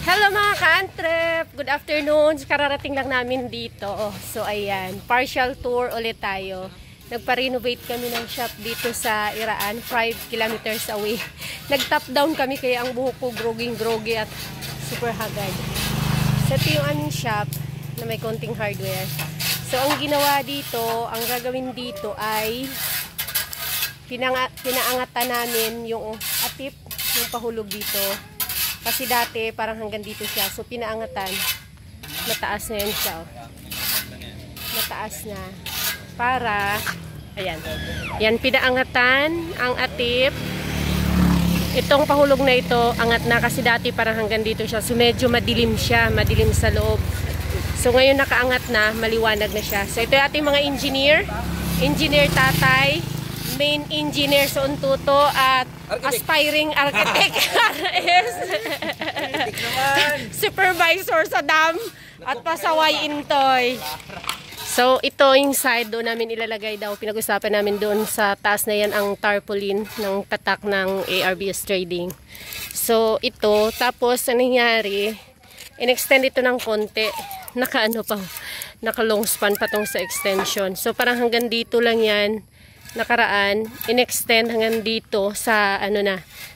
Hello mga ka-antrep! Good afternoon! Kararating lang namin dito. So ayan, partial tour ulit tayo. Nagpa-renovate kami ng shop dito sa Iraan, 5 kilometers away. Nag-top down kami kaya ang buhok ko groggy at super hagad. So ito yung aming shop na may konting hardware. So ang ginawa dito, ang gagawin dito ay pinaangatan namin yung atip, yung pahulog dito. Kasi dati parang hanggang dito siya. So pinaangatan. Mataas na yan siya. Oh. Mataas na. Para, ayan. Yan, pinaangatan ang atip. Itong pahulog na ito, angat na kasi dati parang hanggang dito siya. So medyo madilim siya. Madilim sa loob. So ngayon nakaangat na, maliwanag na siya. So ito yung ating mga engineer. Engineer Tatay. Main engineer sa Untuto at aspiring architect RS. Supervisor sa dam at pasaway Intoy. So ito yung side doon namin ilalagay daw. Pinag-usapan namin doon sa taas na yan ang tarpaulin ng tatak ng ARBS Trading. So ito, tapos ang nangyari, in-extend ito ng konti. Naka long span pa tong sa extension. So parang hanggang dito lang yan. Nakaraan, in-extend hanggang dito sa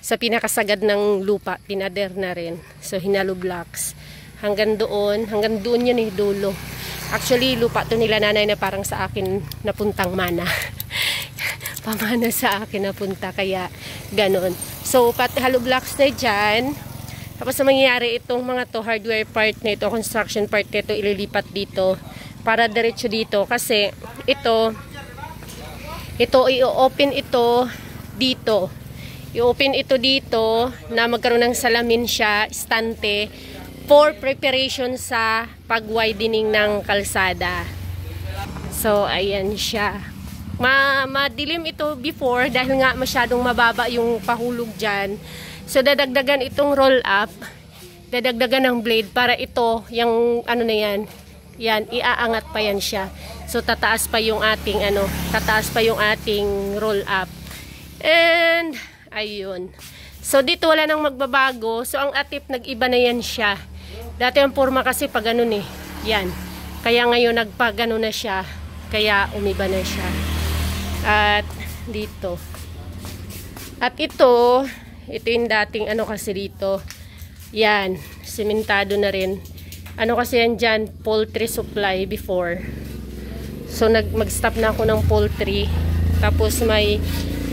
sa pinakasagad ng lupa, pinader na rin. So hinalo blocks hanggang doon yun dulo. Actually, lupa to nila nanay na parang sa akin napuntang mana. Pamana sa akin napunta kaya ganon. So pati hollow blocks na diyan. Tapos ang mangyayari itong mga to hardware part na ito, construction part nito ililipat dito para diretso dito kasi ito i-open ito dito. I-open ito dito na magkaroon ng salamin siya, estante, for preparation sa pag-widening ng kalsada. So, ayan siya. Madilim ito before dahil nga masyadong mababa yung pahulog dyan. So, dadagdagan itong roll up. Dadagdagan ng blade para ito, yung na yan. Yan, iaangat pa yan siya. So tataas pa yung ating roll up. And ayun. So dito wala nang magbabago. So ang atip nag-iba na yan siya. Dati ang forma kasi pag ganun eh. Yan. Kaya ngayon nagpagano na siya. Kaya umiba na siya. At dito. At ito yung dating kasi dito. Yan, sementado na rin. Kasi yan dyan, poultry supply before. So mag-stop na ako ng poultry. Tapos may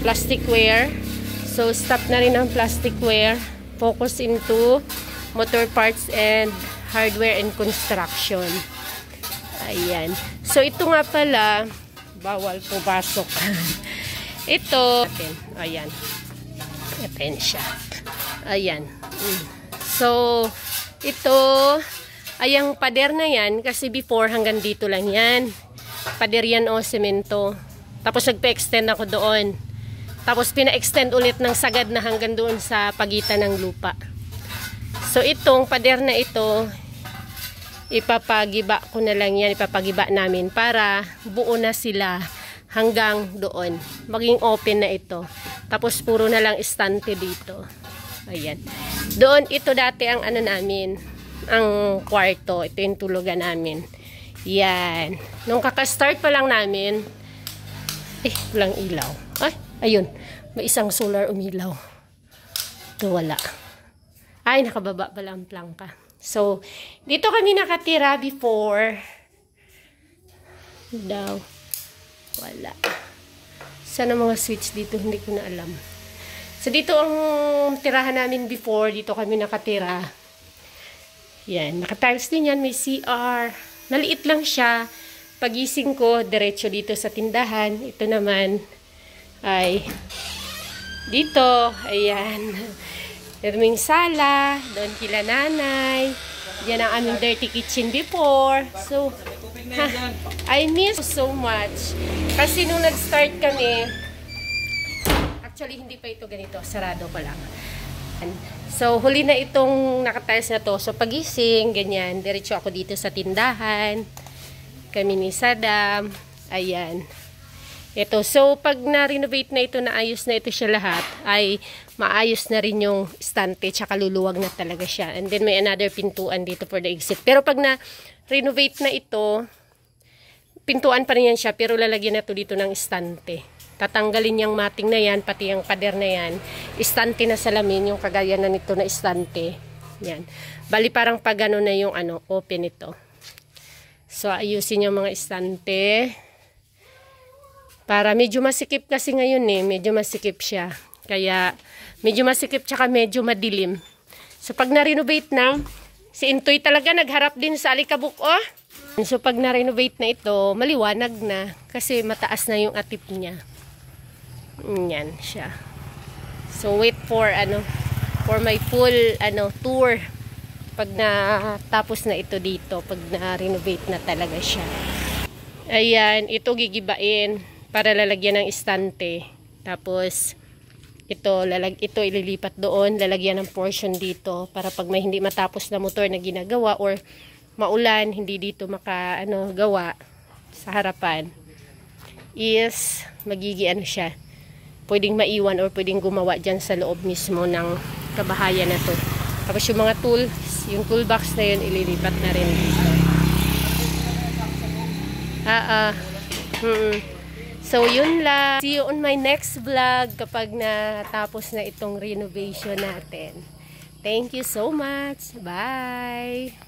plasticware. So stop na rin ang plasticware. Focus into motor parts and hardware and construction. Ayan. So ito nga pala, bawal pumasok. Ito, ayan. Ayan siya. Ayan. So ito, ayang pader na yan, kasi before hanggang dito lang yan. Pader yan semento. Tapos nagpa-extend ako doon. Tapos pina-extend ulit ng sagad na hanggang doon sa pagitan ng lupa. So itong pader na ito, ipapagiba ko na lang yan, ipapagiba namin para buo na sila hanggang doon. Maging open na ito. Tapos puro na lang estante dito. Ayan. Doon ito dati ang namin, ang kwarto. Ito yung tulugan namin. Yan. Nung kakastart pa lang namin, walang ilaw. Ay, ayun. May isang solar umilaw. Ito wala. Ay, nakababa pala ang plangka. So, dito kami nakatira before. Daw. Wala. Sana mga switch dito, hindi ko na alam. So, dito ang tirahan namin before. Dito kami nakatira. Yan. Nakatiles din yan. May CR. Maliit lang siya. Pagising ko, diretso dito sa tindahan. Ito naman ay dito. Ayan. Daming sala. Doon kila nanay. Yan ang aming dirty kitchen before. So, I miss so much. Kasi nung nag-start kami, actually hindi pa ito ganito. Sarado pa lang. So, huli na itong nakatiles na to. So, pagising, ganyan. Diretso ako dito sa tindahan. Kami ni Sadam. Ayan. Ito. So, pag na-renovate na ito, naayos na ito siya lahat, ay maayos na rin yung estante, tsaka luluwag na talaga siya. And then may another pintuan dito for the exit. Pero pag na-renovate na ito, pintuan pa rin yan siya, pero lalagyan na to dito ng estante. Tatanggalin yung mating na yan, pati yung pader na yan. Estante na salamin, yung kagaya na nito na estante. Yan. Bali parang pag ano na yung open ito. So ayusin yung mga estante. Para medyo masikip kasi ngayon medyo masikip siya. Kaya medyo masikip tsaka medyo madilim. So pag na-renovate na, si Intoy talaga nagharap din sa alikabok, oh. So pag na-renovate na ito, maliwanag na kasi mataas na yung atip niya. Yan siya. So wait for my full tour pag natapos na ito dito, pag na-renovate na talaga siya. Ayan, ito gigibain para lalagyan ng estante. Tapos ito ililipat doon, lalagyan ng portion dito para pag may hindi matapos na motor na ginagawa or maulan, hindi dito gawa sa harapan, is magiging siya. Pwedeng maiwan or pwedeng gumawa dyan sa loob mismo ng kabahayan na to. Tapos yung mga tools, yung toolbox na yun, ililipat na rin dito. So yun lang. See you on my next vlog kapag natapos na itong renovation natin. Thank you so much. Bye!